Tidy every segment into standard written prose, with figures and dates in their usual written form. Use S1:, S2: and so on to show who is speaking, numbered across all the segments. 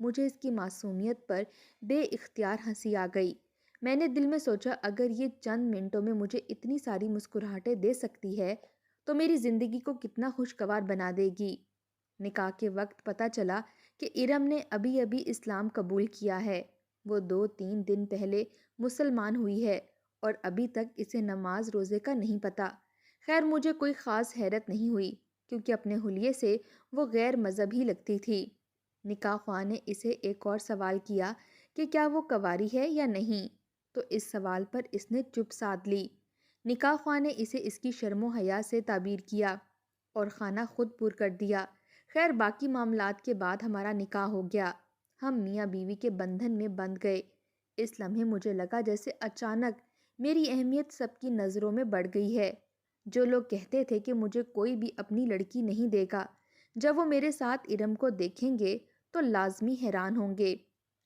S1: مجھے اس کی معصومیت پر بے اختیار ہنسی آ گئی۔ میں نے دل میں سوچا اگر یہ چند منٹوں میں مجھے اتنی ساری مسکراہٹیں دے سکتی ہے تو میری زندگی کو کتنا خوشگوار بنا دے گی۔ نکاح کے وقت پتہ چلا کہ ارم نے ابھی ابھی اسلام قبول کیا ہے۔ وہ 2-3 دن پہلے مسلمان ہوئی ہے اور ابھی تک اسے نماز روزے کا نہیں پتہ۔ خیر مجھے کوئی خاص حیرت نہیں ہوئی کیونکہ اپنے حلیے سے وہ غیر مذہبی لگتی تھی۔ نکاح خواہ نے اسے ایک اور سوال کیا کہ کیا وہ کنواری ہے یا نہیں، تو اس سوال پر اس نے چپ سادھ لی۔ نکاح خواہ نے اسے اس کی شرم و حیا سے تعبیر کیا اور خانہ خود پر کر دیا۔ خیر باقی معاملات کے بعد ہمارا نکاح ہو گیا۔ ہم میاں بیوی کے بندھن میں بندھ گئے۔ اس لمحے مجھے لگا جیسے اچانک میری اہمیت سب کی نظروں میں بڑھ گئی ہے۔ جو لوگ کہتے تھے کہ مجھے کوئی بھی اپنی لڑکی نہیں دے گا، جب وہ میرے ساتھ ارم کو دیکھیں گے تو لازمی حیران ہوں گے۔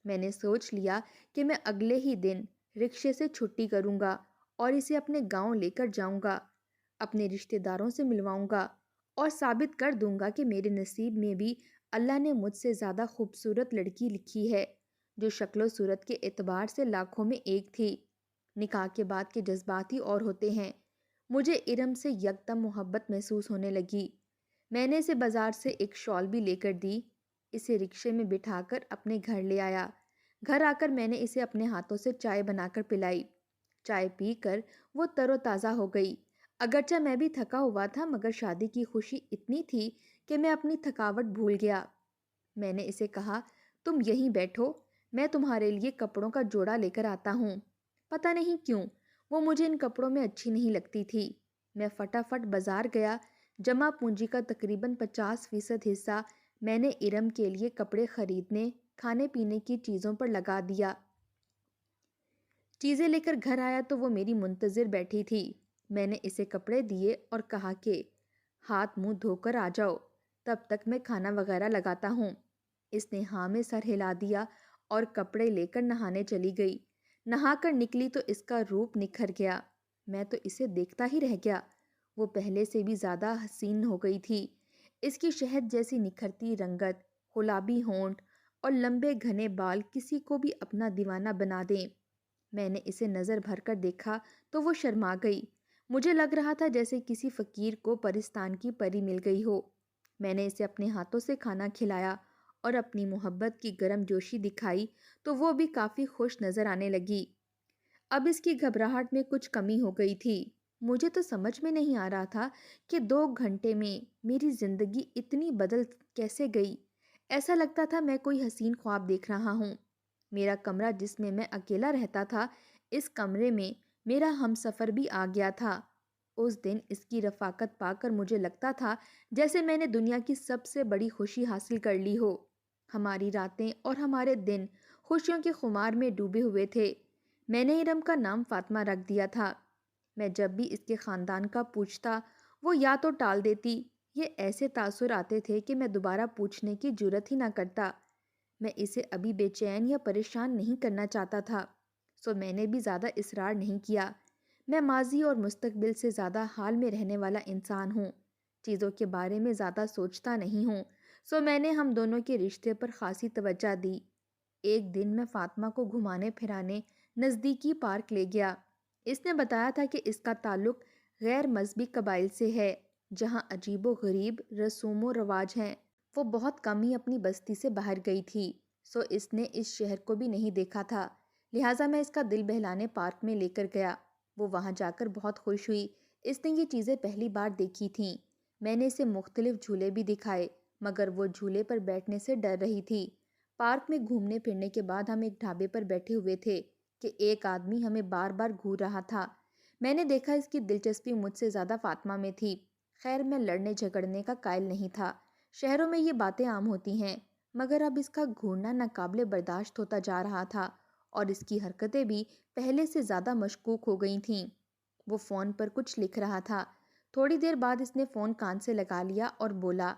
S1: میں نے سوچ لیا کہ میں اگلے ہی دن رکشے سے چھٹی کروں گا اور اسے اپنے گاؤں لے کر جاؤں گا، اپنے رشتہ داروں سے ملواؤں گا اور ثابت کر دوں گا کہ میرے نصیب میں بھی اللہ نے مجھ سے زیادہ خوبصورت لڑکی لکھی ہے جو شکل و صورت کے اعتبار سے لاکھوں میں ایک تھی۔ نکاح کے بعد کے جذبات ہی اور ہوتے ہیں۔ مجھے ارم سے یکدم محبت محسوس ہونے لگی۔ میں نے اسے بازار سے ایک شال بھی لے کر دی، اسے رکشے میں بٹھا کر اپنے گھر لے آیا۔ گھر آ کر میں نے اسے اپنے ہاتھوں سے چائے بنا کر پلائی۔ چائے پی کر وہ تر و تازہ ہو گئی۔ اگرچہ میں بھی تھکا ہوا تھا مگر شادی کی خوشی اتنی تھی کہ میں اپنی تھکاوٹ بھول گیا۔ میں نے اسے کہا تم یہیں بیٹھو، میں تمہارے لیے کپڑوں کا جوڑا لے کر آتا ہوں۔ پتہ نہیں کیوں وہ مجھے ان کپڑوں میں اچھی نہیں لگتی تھی۔ میں فٹافٹ بازار گیا۔ جمع پونجی کا تقریباً 50% حصہ میں نے ارم کے لیے کپڑے خریدنے، کھانے پینے کی چیزوں پر لگا دیا۔ چیزیں لے کر گھر آیا تو وہ میری منتظر بیٹھی تھی۔ میں نے اسے کپڑے دیے اور کہا کہ ہاتھ منہ دھو کر آ جاؤ، تب تک میں کھانا وغیرہ لگاتا ہوں۔ اس نے ہاں میں سر ہلا دیا اور کپڑے لے کر نہانے چلی گئی۔ نہا کر نکلی تو اس کا روپ نکھر گیا۔ میں تو اسے دیکھتا ہی رہ گیا۔ وہ پہلے سے بھی زیادہ حسین ہو گئی تھی۔ اس کی شہد جیسی نکھرتی رنگت، گلابی ہونٹ اور لمبے گھنے بال کسی کو بھی اپنا دیوانہ بنا دیں۔ میں نے اسے نظر بھر کر دیکھا تو وہ شرما گئی۔ مجھے لگ رہا تھا جیسے کسی فقیر کو پرستان کی پری مل گئی ہو۔ میں نے اسے اپنے ہاتھوں سے کھانا کھلایا اور اپنی محبت کی گرم جوشی دکھائی تو وہ بھی کافی خوش نظر آنے لگی۔ اب اس کی گھبراہٹ میں کچھ کمی ہو گئی تھی۔ مجھے تو سمجھ میں نہیں آ رہا تھا کہ 2 گھنٹے میں میری زندگی اتنی بدل کیسے گئی۔ ایسا لگتا تھا میں کوئی حسین خواب دیکھ رہا ہوں۔ میرا کمرہ جس میں میں اکیلا رہتا تھا، اس کمرے میں میرا ہمسفر بھی آ گیا تھا۔ اس دن اس کی رفاقت پا کر مجھے لگتا تھا جیسے میں نے دنیا کی سب سے بڑی خوشی حاصل کر لی ہو۔ ہماری راتیں اور ہمارے دن خوشیوں کے خمار میں ڈوبے ہوئے تھے۔ میں نے ارم کا نام فاطمہ رکھ دیا تھا۔ میں جب بھی اس کے خاندان کا پوچھتا وہ یا تو ٹال دیتی، یہ ایسے تاثر آتے تھے کہ میں دوبارہ پوچھنے کی جرات ہی نہ کرتا۔ میں اسے ابھی بے چین یا پریشان نہیں کرنا چاہتا تھا، سو میں نے بھی زیادہ اصرار نہیں کیا۔ میں ماضی اور مستقبل سے زیادہ حال میں رہنے والا انسان ہوں، چیزوں کے بارے میں زیادہ سوچتا نہیں ہوں، سو میں نے ہم دونوں کے رشتے پر خاصی توجہ دی۔ ایک دن میں فاطمہ کو گھمانے پھرانے نزدیکی پارک لے گیا۔ اس نے بتایا تھا کہ اس کا تعلق غیر مذہبی قبائل سے ہے جہاں عجیب و غریب رسوم و رواج ہیں۔ وہ بہت کم ہی اپنی بستی سے باہر گئی تھی، سو اس نے اس شہر کو بھی نہیں دیکھا تھا، لہٰذا میں اس کا دل بہلانے پارک میں لے کر گیا۔ وہ وہاں جا کر بہت خوش ہوئی۔ اس نے یہ چیزیں پہلی بار دیکھی تھیں۔ میں نے اسے مختلف جھولے بھی دکھائے مگر وہ جھولے پر بیٹھنے سے ڈر رہی تھی۔ پارک میں گھومنے پھرنے کے بعد ہم ایک ڈھابے پر بیٹھے ہوئے تھے کہ ایک آدمی ہمیں بار بار گھور رہا تھا۔ میں نے دیکھا اس کی دلچسپی مجھ سے زیادہ فاطمہ میں تھی۔ خیر میں لڑنے جھگڑنے کا قائل نہیں تھا، شہروں میں یہ باتیں عام ہوتی ہیں، مگر اب اس کا گھورنا ناقابل برداشت ہوتا جا رہا تھا اور اس کی حرکتیں بھی پہلے سے زیادہ مشکوک ہو گئی تھیں۔ وہ فون پر کچھ لکھ رہا تھا۔ تھوڑی دیر بعد اس نے فون کان سے لگا لیا اور بولا،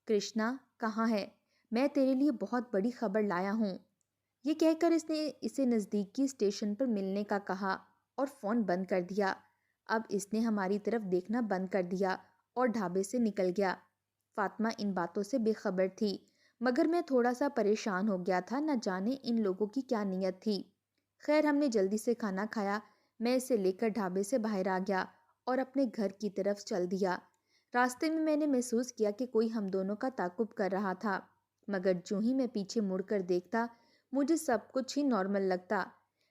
S1: کرشنا کہاں ہے؟ میں تیرے لیے بہت بڑی خبر لایا ہوں۔ یہ کہہ کر اس نے اسے نزدیکی اسٹیشن پر ملنے کا کہا اور فون بند کر دیا۔ اب اس نے ہماری طرف دیکھنا بند کر دیا اور ڈھابے سے نکل گیا۔ فاطمہ ان باتوں سے بے خبر تھی مگر میں تھوڑا سا پریشان ہو گیا تھا، نہ جانے ان لوگوں کی کیا نیت تھی۔ خیر ہم نے جلدی سے کھانا کھایا، میں اسے لے کر ڈھابے سے باہر آ گیا اور اپنے گھر کی طرف چل دیا۔ راستے میں نے محسوس کیا کہ کوئی ہم دونوں کا تعاقب کر رہا تھا، مگر جو ہی میں پیچھے مڑ کر دیکھتا مجھے سب کچھ ہی نارمل لگتا۔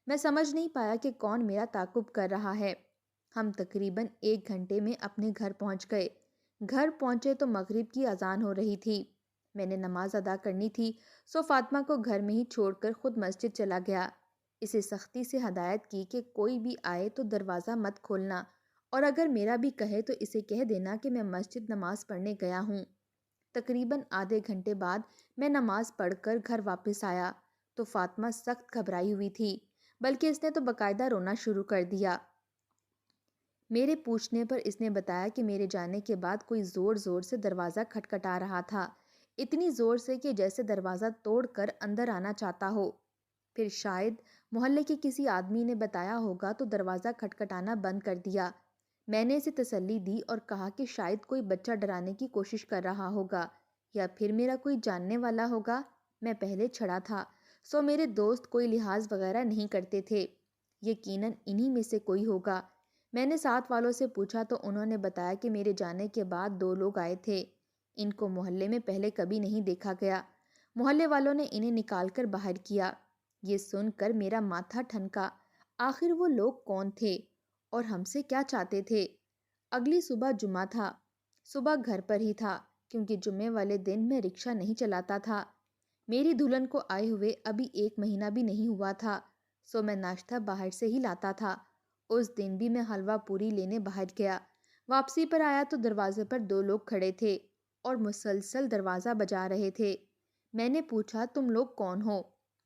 S1: میں سمجھ نہیں پایا کہ کون میرا تعاقب کر رہا ہے۔ ہم تقریباً 1 گھنٹے میں اپنے گھر پہنچ گئے۔ گھر پہنچے تو مغرب کی اذان ہو رہی تھی۔ میں نے نماز ادا کرنی تھی، سو فاطمہ کو گھر میں ہی چھوڑ کر خود مسجد چلا گیا۔ اسے سختی سے ہدایت کی کہ کوئی بھی آئے تو دروازہ مت کھولنا، اور اگر میرا بھی کہے تو اسے کہہ دینا کہ میں مسجد نماز پڑھنے گیا ہوں۔ تقریباً آدھے گھنٹے بعد میں نماز پڑھ کر گھر واپس آیا تو فاطمہ سخت گھبرائی ہوئی تھی، بلکہ اس نے تو باقاعدہ رونا شروع کر دیا۔ میرے پوچھنے پر اس نے بتایا کہ میرے جانے کے بعد کوئی زور زور سے دروازہ کھٹکھٹا رہا تھا، اتنی زور سے کہ جیسے دروازہ توڑ کر اندر آنا چاہتا ہو۔ پھر شاید محلے کے کسی آدمی نے بتایا ہوگا تو دروازہ کھٹکھٹانا بند کر دیا۔ میں نے اسے تسلی دی اور کہا کہ شاید کوئی بچہ ڈرانے کی کوشش کر رہا ہوگا یا پھر میرا کوئی جاننے والا ہوگا۔ میں پہلے چھڑا تھا، سو میرے دوست کوئی لحاظ وغیرہ نہیں کرتے تھے، یقیناً انہی میں سے کوئی ہوگا۔ میں نے ساتھ والوں سے پوچھا تو انہوں نے بتایا کہ میرے جانے کے بعد 2 لوگ آئے تھے، ان کو محلے میں پہلے کبھی نہیں دیکھا گیا۔ محلے والوں نے انہیں نکال کر باہر کیا۔ یہ سن کر میرا ماتھا ٹھنکا، آخر وہ لوگ کون تھے اور ہم سے کیا چاہتے تھے؟ اگلی صبح جمعہ تھا۔ صبح گھر پر ہی تھا کیونکہ جمعے والے دن میں رکشہ نہیں چلاتا تھا۔ میری دلہن کو آئے ہوئے ابھی 1 مہینہ بھی نہیں ہوا تھا، سو میں ناشتہ باہر سے ہی لاتا تھا۔ اس دن بھی میں حلوہ پوری لینے باہر گیا۔ واپسی پر آیا تو دروازے پر 2 لوگ کھڑے تھے اور مسلسل دروازہ بجا رہے تھے۔ میں نے پوچھا تم لوگ کون ہو؟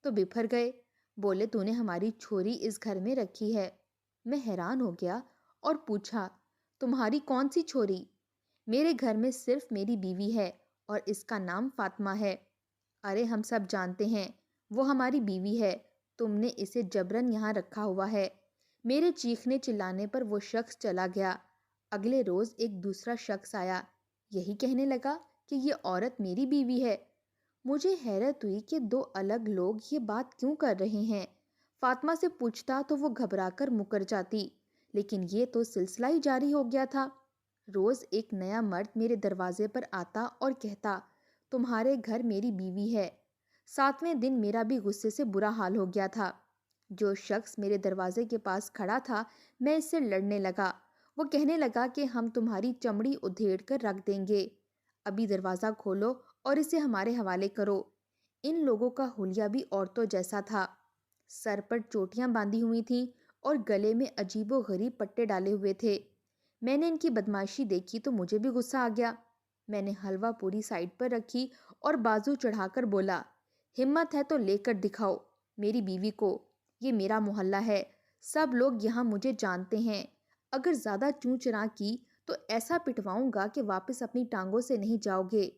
S1: تو بپھر گئے، بولے تو نے ہماری چھوری اس گھر میں رکھی ہے۔ میں حیران ہو گیا اور پوچھا تمہاری کون سی چھوری؟ میرے گھر میں صرف میری بیوی ہے اور اس کا نام فاطمہ ہے۔ ارے ہم سب جانتے ہیں وہ ہماری بیوی ہے، تم نے اسے جبرن یہاں رکھا ہوا ہے۔ میرے چیخنے چلانے پر وہ شخص چلا گیا۔ اگلے روز ایک دوسرا شخص آیا، یہی کہنے لگا کہ یہ عورت میری بیوی ہے۔ مجھے حیرت ہوئی کہ 2 الگ لوگ یہ بات کیوں کر رہے ہیں۔ فاطمہ سے پوچھتا تو وہ گھبرا کر مکر جاتی، لیکن یہ تو سلسلہ ہی جاری ہو گیا تھا۔ روز ایک نیا مرد میرے دروازے پر آتا اور کہتا تمہارے گھر میری بیوی ہے۔ 7ویں دن میرا بھی غصے سے برا حال ہو گیا تھا۔ جو شخص میرے دروازے کے پاس کھڑا تھا میں اس سے لڑنے لگا۔ وہ کہنے لگا کہ ہم تمہاری چمڑی ادھیڑ کر رکھ دیں گے، ابھی دروازہ کھولو اور اسے ہمارے حوالے کرو۔ ان لوگوں کا حلیہ بھی عورتوں جیسا تھا، سر پر چوٹیاں باندھی ہوئی تھیں اور گلے میں عجیب و غریب پٹے ڈالے ہوئے تھے۔ میں نے ان کی بدمعاشی دیکھی تو مجھے بھی غصہ آ گیا۔ میں نے حلوہ پوری سائڈ پر رکھی اور بازو چڑھا کر بولا ہمت ہے تو لے کر دکھاؤ میری بیوی کو، یہ میرا محلہ ہے، سب لوگ یہاں مجھے جانتے ہیں، اگر زیادہ چوں چراں کی تو ایسا پٹواؤں گا کہ واپس اپنی ٹانگوں سے نہیں جاؤ گے۔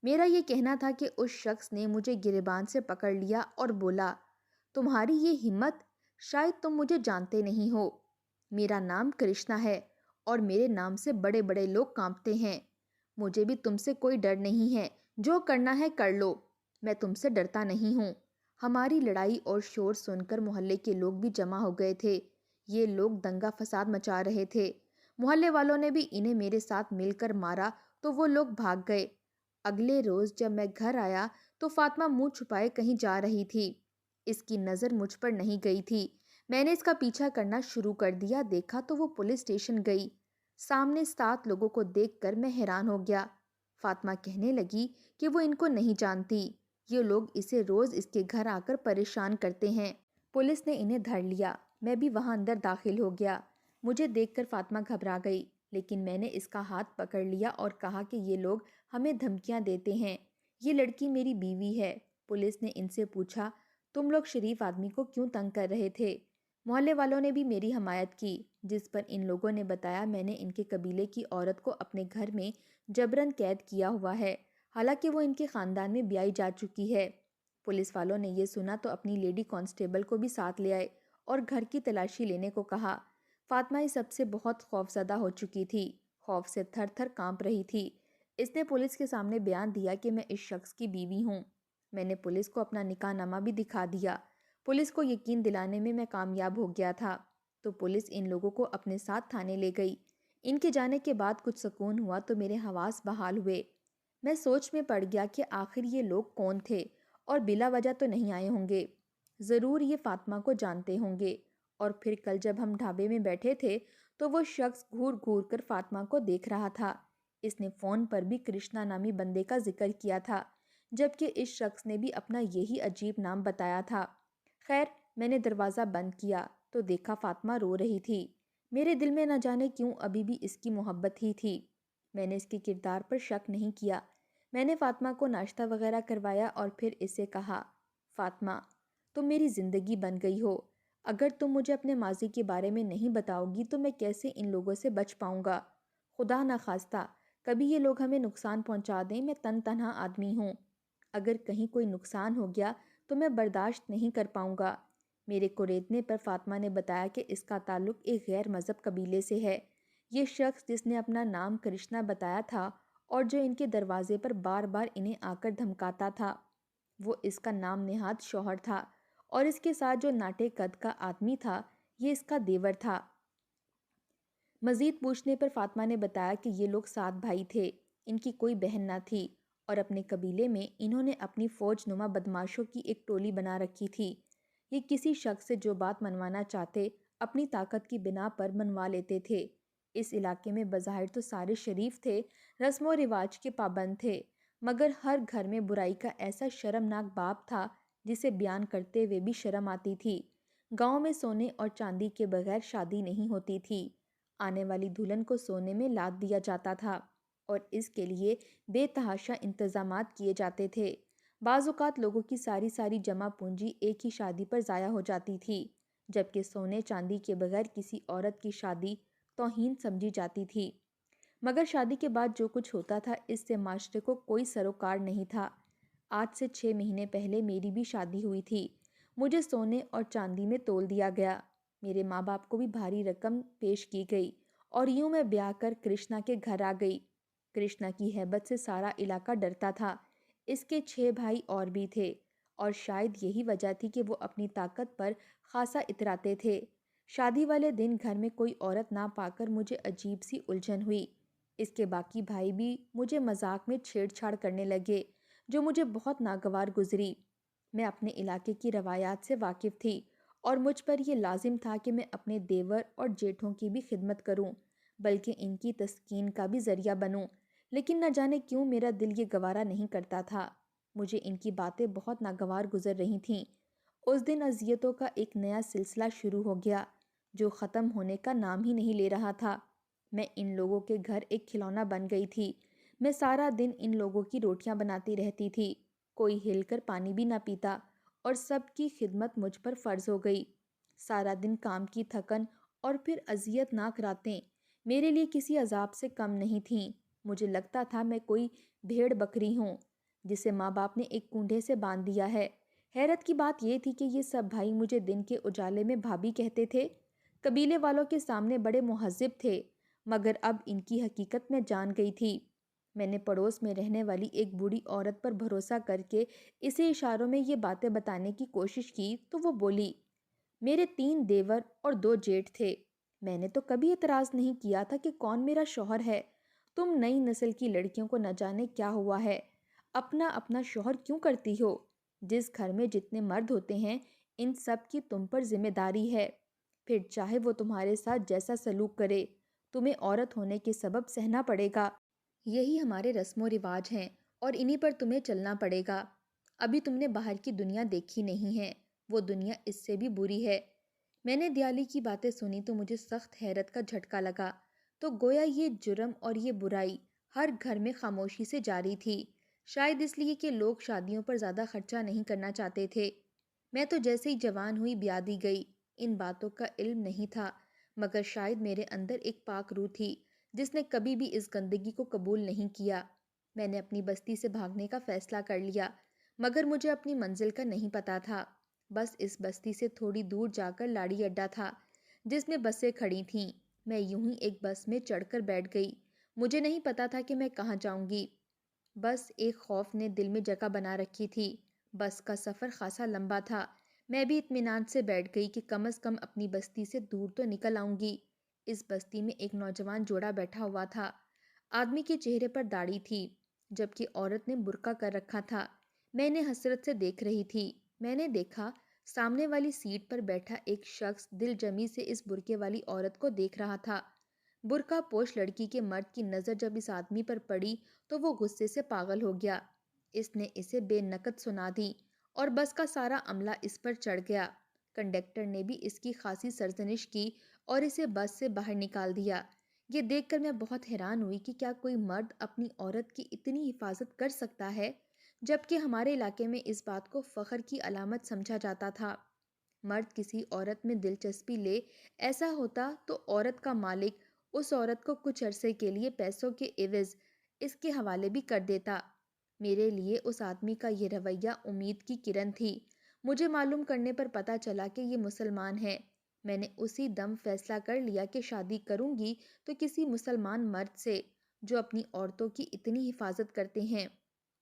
S1: میرا یہ کہنا تھا کہ اس شخص نے مجھے گریبان سے پکڑ لیا اور بولا تمہاری یہ ہمت، شاید تم مجھے جانتے نہیں ہو، میرا نام کرشنا ہے اور میرے نام سے بڑے بڑے لوگ کانپتے ہیں۔ مجھے بھی تم سے کوئی ڈر نہیں ہے، جو کرنا ہے کر لو، میں تم سے ڈرتا نہیں ہوں۔ ہماری لڑائی اور شور سن کر محلے کے لوگ بھی جمع ہو گئے تھے۔ یہ لوگ دنگا فساد مچا رہے تھے۔ محلے والوں نے بھی انہیں میرے ساتھ مل کر مارا تو وہ لوگ بھاگ گئے۔ اگلے روز جب میں گھر آیا تو فاطمہ منہ چھپائے کہیں جا رہی تھی۔ اس کی نظر مجھ پر نہیں گئی تھی۔ میں نے اس کا پیچھا کرنا شروع کر دیا، دیکھا تو وہ پولیس اسٹیشن گئی۔ سامنے 7 لوگوں کو دیکھ کر میں حیران ہو گیا۔ فاطمہ کہنے لگی کہ وہ ان کو نہیں جانتی، یہ لوگ اسے روز اس کے گھر آ کر پریشان کرتے ہیں۔ پولیس نے انہیں دھر لیا، میں بھی وہاں اندر داخل ہو گیا۔ مجھے دیکھ کر فاطمہ گھبرا گئی، لیکن میں نے اس کا ہاتھ پکڑ لیا اور کہا کہ یہ لوگ ہمیں دھمکیاں دیتے ہیں، یہ لڑکی میری بیوی ہے۔ پولیس نے ان سے پوچھا تم لوگ شریف آدمی کو کیوں تنگ کر رہے تھے؟ محلے والوں نے بھی میری حمایت کی، جس پر ان لوگوں نے بتایا میں نے ان کے قبیلے کی عورت کو اپنے گھر میں جبرن قید کیا ہوا ہے، حالانکہ وہ ان کے خاندان میں بیائی جا چکی ہے۔ پولیس والوں نے یہ سنا تو اپنی لیڈی کانسٹیبل کو بھی ساتھ لے آئے اور گھر کی تلاشی لینے کو کہا۔ فاطمہ اس سب سے بہت خوف زدہ ہو چکی تھی، خوف سے تھر تھر کانپ رہی تھی۔ اس نے پولیس کے سامنے بیان دیا کہ میں اس شخص کی بیوی ہوں۔ میں نے پولیس کو اپنا نکاح نامہ بھی دکھا دیا۔ پولیس کو یقین دلانے میں میں کامیاب ہو گیا تھا، تو پولیس ان لوگوں کو اپنے ساتھ تھانے لے گئی۔ ان کے جانے کے بعد کچھ سکون ہوا تو میرے حواس بحال ہوئے۔ میں سوچ میں پڑ گیا کہ آخر یہ لوگ کون تھے اور بلا وجہ تو نہیں آئے ہوں گے، ضرور یہ فاطمہ کو جانتے ہوں گے۔ اور پھر کل جب ہم ڈھابے میں بیٹھے تھے تو وہ شخص گھور گھور کر فاطمہ کو دیکھ رہا تھا۔ اس نے فون پر بھی کرشنا نامی بندے کا ذکر کیا تھا، جبکہ اس شخص نے بھی اپنا یہی عجیب نام بتایا تھا۔ خیر، میں نے دروازہ بند کیا تو دیکھا فاطمہ رو رہی تھی۔ میرے دل میں نہ جانے کیوں ابھی بھی اس کی محبت ہی تھی۔ میں نے اس کے کردار پر شک نہیں کیا۔ میں نے فاطمہ کو ناشتہ وغیرہ کروایا اور پھر اسے کہا، فاطمہ، تم میری زندگی بن گئی ہو۔ اگر تم مجھے اپنے ماضی کے بارے میں نہیں بتاؤ گی تو میں کیسے ان لوگوں سے بچ پاؤں گا؟ خدا نخواستہ کبھی یہ لوگ ہمیں نقصان پہنچا دیں، میں تن تنہا آدمی ہوں۔ اگر کہیں کوئی نقصان ہو گیا تو میں برداشت نہیں کر پاؤں گا۔ میرے کوریدنے پر فاطمہ نے بتایا کہ اس کا تعلق ایک غیر مذہب قبیلے سے ہے۔ یہ شخص جس نے اپنا نام کرشنا بتایا تھا اور جو ان کے دروازے پر بار بار انہیں آ کر دھمکاتا تھا، وہ اس کا نام نہاد شوہر تھا، اور اس کے ساتھ جو ناٹے قد کا آدمی تھا یہ اس کا دیور تھا۔ مزید پوچھنے پر فاطمہ نے بتایا کہ یہ لوگ 7 بھائی تھے، ان کی کوئی بہن نہ تھی، اور اپنے قبیلے میں انہوں نے اپنی فوج نما بدماشوں کی ایک ٹولی بنا رکھی تھی۔ یہ کسی شخص سے جو بات منوانا چاہتے اپنی طاقت کی بنا پر منوا لیتے تھے۔ اس علاقے میں بظاہر تو سارے شریف تھے، رسم و رواج کے پابند تھے، مگر ہر گھر میں برائی کا ایسا شرمناک باب تھا جسے بیان کرتے ہوئے بھی شرم آتی تھی۔ گاؤں میں سونے اور چاندی کے بغیر شادی نہیں ہوتی تھی۔ آنے والی دلہن کو سونے میں لاد دیا جاتا تھا اور اس کے لیے بے تحاشا انتظامات کیے جاتے تھے۔ بعض اوقات لوگوں کی ساری جمع پونجی ایک ہی شادی پر ضائع ہو جاتی تھی، جبکہ سونے چاندی کے بغیر کسی عورت کی شادی توہین سمجھی جاتی تھی۔ مگر شادی کے بعد جو کچھ ہوتا تھا اس سے معاشرے کو کوئی سروکار نہیں تھا۔ آج سے 6 مہینے پہلے میری بھی شادی ہوئی تھی۔ مجھے سونے اور چاندی میں تول دیا گیا۔ میرے ماں باپ کو بھی بھاری رقم پیش کی گئی اور یوں میں بیاہ کر کرشنا کے گھر آ گئی۔ کرشنا کی ہیبت سے سارا علاقہ ڈرتا تھا۔ اس کے 6 بھائی اور بھی تھے، اور شاید یہی وجہ تھی کہ وہ اپنی طاقت پر خاصا اتراتے تھے۔ شادی والے دن گھر میں کوئی عورت نہ پا کر مجھے عجیب سی الجھن ہوئی۔ اس کے باقی بھائی بھی مجھے مذاق میں چھیڑ چھاڑ کرنے لگے، جو مجھے بہت ناگوار گزری۔ میں اپنے علاقے کی روایات سے واقف تھی اور مجھ پر یہ لازم تھا کہ میں اپنے دیور اور جیٹھوں کی بھی خدمت کروں، بلکہ ان کی تسکین کا بھی ذریعہ بنوں، لیکن نہ جانے کیوں میرا دل یہ گوارا نہیں کرتا تھا۔ مجھے ان کی باتیں بہت ناگوار گزر رہی تھیں۔ اس دن اذیتوں کا ایک نیا سلسلہ شروع ہو گیا جو ختم ہونے کا نام ہی نہیں لے رہا تھا۔ میں ان لوگوں کے گھر ایک کھلونا بن گئی تھی۔ میں سارا دن ان لوگوں کی روٹیاں بناتی رہتی تھی، کوئی ہل کر پانی بھی نہ پیتا، اور سب کی خدمت مجھ پر فرض ہو گئی۔ سارا دن کام کی تھکن اور پھر اذیت ناک راتیں میرے لیے کسی عذاب سے کم نہیں تھیں۔ مجھے لگتا تھا میں کوئی بھیڑ بکری ہوں جسے ماں باپ نے ایک کونڈے سے باندھ دیا ہے۔ حیرت کی بات یہ تھی کہ یہ سب بھائی مجھے دن کے اجالے میں بھابھی کہتے تھے۔ قبیلے والوں کے سامنے بڑے مہذب تھے، مگر اب ان کی حقیقت میں جان گئی تھی۔ میں نے پڑوس میں رہنے والی ایک بوڑھی عورت پر بھروسہ کر کے اسے اشاروں میں یہ باتیں بتانے کی کوشش کی تو وہ بولی، میرے 3 دیور اور 2 جیٹھ تھے۔ میں نے تو کبھی اعتراض نہیں کیا تھا کہ کون میرا شوہر ہے۔ تم نئی نسل کی لڑکیوں کو نہ جانے کیا ہوا ہے، اپنا اپنا شوہر کیوں کرتی ہو؟ جس گھر میں جتنے مرد ہوتے ہیں ان سب کی تم پر ذمہ داری ہے، پھر چاہے وہ تمہارے ساتھ جیسا سلوک کرے، تمہیں عورت ہونے کے سبب سہنا پڑے گا۔ یہی ہمارے رسم و رواج ہیں اور انہی پر تمہیں چلنا پڑے گا۔ ابھی تم نے باہر کی دنیا دیکھی نہیں ہے، وہ دنیا اس سے بھی بری ہے۔ میں نے دیالی کی باتیں سنی تو مجھے سخت حیرت کا جھٹکا لگا، تو گویا یہ جرم اور یہ برائی ہر گھر میں خاموشی سے جاری تھی، شاید اس لیے کہ لوگ شادیوں پر زیادہ خرچہ نہیں کرنا چاہتے تھے۔ میں تو جیسے ہی جوان ہوئی بیاہ دی گئی، ان باتوں کا علم نہیں تھا، مگر شاید میرے اندر ایک پاک روح تھی جس نے کبھی بھی اس گندگی کو قبول نہیں کیا۔ میں نے اپنی بستی سے بھاگنے کا فیصلہ کر لیا، مگر مجھے اپنی منزل کا نہیں پتا تھا۔ بس اس بستی سے تھوڑی دور جا کر لاڑی اڈا تھا جس میں بسیں کھڑی تھیں۔ میں یوں ہی ایک بس میں چڑھ کر بیٹھ گئی۔ مجھے نہیں پتا تھا کہ میں کہاں جاؤں گی، بس ایک خوف نے دل میں جگہ بنا رکھی تھی۔ بس کا سفر خاصا لمبا تھا۔ میں بھی اطمینان سے بیٹھ گئی کہ کم از کم اپنی بستی سے دور تو نکل آؤں گی۔ اس بستی میں ایک نوجوان جوڑا بیٹھا ہوا تھا۔ آدمی کے چہرے پر داڑھی تھی، جبکہ عورت نے برقع کر رکھا تھا۔ میں انہیں حسرت سے دیکھ رہی تھی۔ میں نے دیکھا سامنے والی سیٹ پر بیٹھا ایک شخص دل جمی سے اس برقعے والی عورت کو دیکھ رہا تھا۔ برقع پوش لڑکی کے مرد کی نظر جب اس آدمی پر پڑی تو وہ غصے سے پاگل ہو گیا۔ اس نے اسے بے نقد سنا دی اور بس کا سارا عملہ اس پر چڑھ گیا۔ کنڈکٹر نے بھی اس کی خاصی سرزنش کی اور اسے بس سے باہر نکال دیا۔ یہ دیکھ کر میں بہت حیران ہوئی کہ کیا کوئی مرد اپنی عورت کی اتنی حفاظت کر سکتا ہے، جبکہ ہمارے علاقے میں اس بات کو فخر کی علامت سمجھا جاتا تھا۔ مرد کسی عورت میں دلچسپی لے، ایسا ہوتا تو عورت کا مالک اس عورت کو کچھ عرصے کے لیے پیسوں کے عوض اس کے حوالے بھی کر دیتا۔ میرے لیے اس آدمی کا یہ رویہ امید کی کرن تھی۔ مجھے معلوم کرنے پر پتہ چلا کہ یہ مسلمان ہے۔ میں نے اسی دم فیصلہ کر لیا کہ شادی کروں گی تو کسی مسلمان مرد سے جو اپنی عورتوں کی اتنی حفاظت کرتے ہیں۔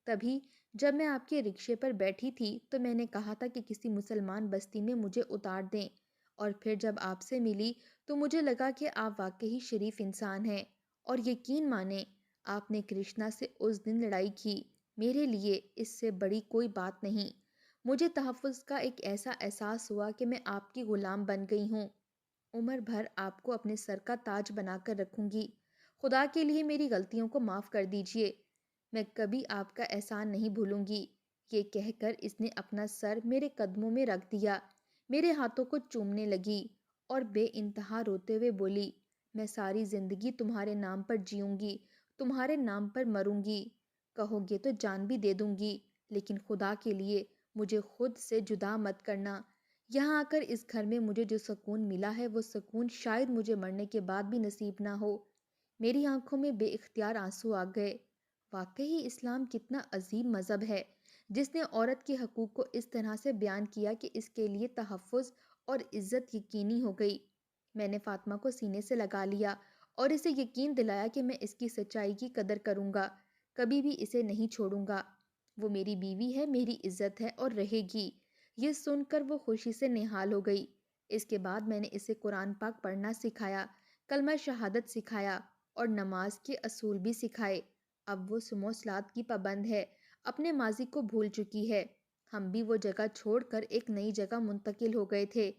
S1: تبھی جب میں آپ کے رکشے پر بیٹھی تھی تو میں نے کہا تھا کہ کسی مسلمان بستی میں مجھے اتار دیں، اور پھر جب آپ سے ملی تو مجھے لگا کہ آپ واقعی شریف انسان ہیں، اور یقین مانیں آپ نے کرشنا سے اس دن لڑائی کی، میرے لیے اس سے بڑی کوئی بات نہیں۔ مجھے تحفظ کا ایک ایسا احساس ہوا کہ میں آپ کی غلام بن گئی ہوں۔ عمر بھر آپ کو اپنے سر کا تاج بنا کر رکھوں گی۔ خدا کے لیے میری غلطیوں کو معاف کر دیجئے، میں کبھی آپ کا احسان نہیں بھولوں گی۔ یہ کہہ کر اس نے اپنا سر میرے قدموں میں رکھ دیا، میرے ہاتھوں کو چومنے لگی اور بے انتہا روتے ہوئے بولی، میں ساری زندگی تمہارے نام پر جیوں گی، تمہارے نام پر مروں گی، کہو گے تو جان بھی دے دوں گی، لیکن خدا کے لیے مجھے خود سے جدا مت کرنا۔ یہاں آ کر اس گھر میں مجھے جو سکون ملا ہے وہ سکون شاید مجھے مرنے کے بعد بھی نصیب نہ ہو۔ میری آنکھوں میں بے اختیار آنسو آ گئے۔ واقعی اسلام کتنا عظیم مذہب ہے، جس نے عورت کے حقوق کو اس طرح سے بیان کیا کہ اس کے لیے تحفظ اور عزت یقینی ہو گئی۔ میں نے فاطمہ کو سینے سے لگا لیا اور اسے یقین دلایا کہ میں اس کی سچائی کی قدر کروں گا، کبھی بھی اسے نہیں چھوڑوں گا۔ وہ میری بیوی ہے، میری عزت ہے اور رہے گی۔ یہ سن کر وہ خوشی سے نہال ہو گئی۔ اس کے بعد میں نے اسے قرآن پاک پڑھنا سکھایا، کلمہ شہادت سکھایا اور نماز کے اصول بھی سکھائے۔ اب وہ صوم و صلات کی پابند ہے، اپنے ماضی کو بھول چکی ہے۔ ہم بھی وہ جگہ چھوڑ کر ایک نئی جگہ منتقل ہو گئے تھے۔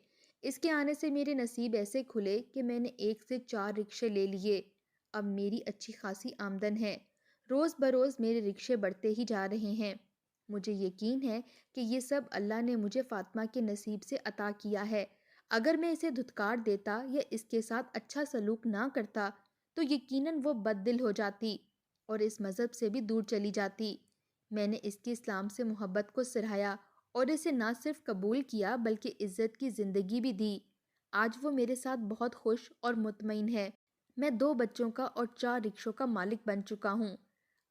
S1: اس کے آنے سے میرے نصیب ایسے کھلے کہ میں نے 1 سے 4 رکشے لے لیے۔ اب میری اچھی خاصی آمدن ہے۔ روز بروز میرے رکشے بڑھتے ہی جا رہے ہیں۔ مجھے یقین ہے کہ یہ سب اللہ نے مجھے فاطمہ کے نصیب سے عطا کیا ہے۔ اگر میں اسے دھتکار دیتا یا اس کے ساتھ اچھا سلوک نہ کرتا تو یقیناً وہ بد دل ہو جاتی اور اس مذہب سے بھی دور چلی جاتی۔ میں نے اس کی اسلام سے محبت کو سراہا اور اسے نہ صرف قبول کیا بلکہ عزت کی زندگی بھی دی۔ آج وہ میرے ساتھ بہت خوش اور مطمئن ہے۔ میں 2 بچوں کا اور 4 رکشوں کا مالک بن چکا ہوں۔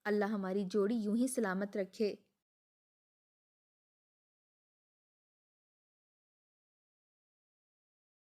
S1: اللہ ہماری جوڑی یوں ہی سلامت رکھے۔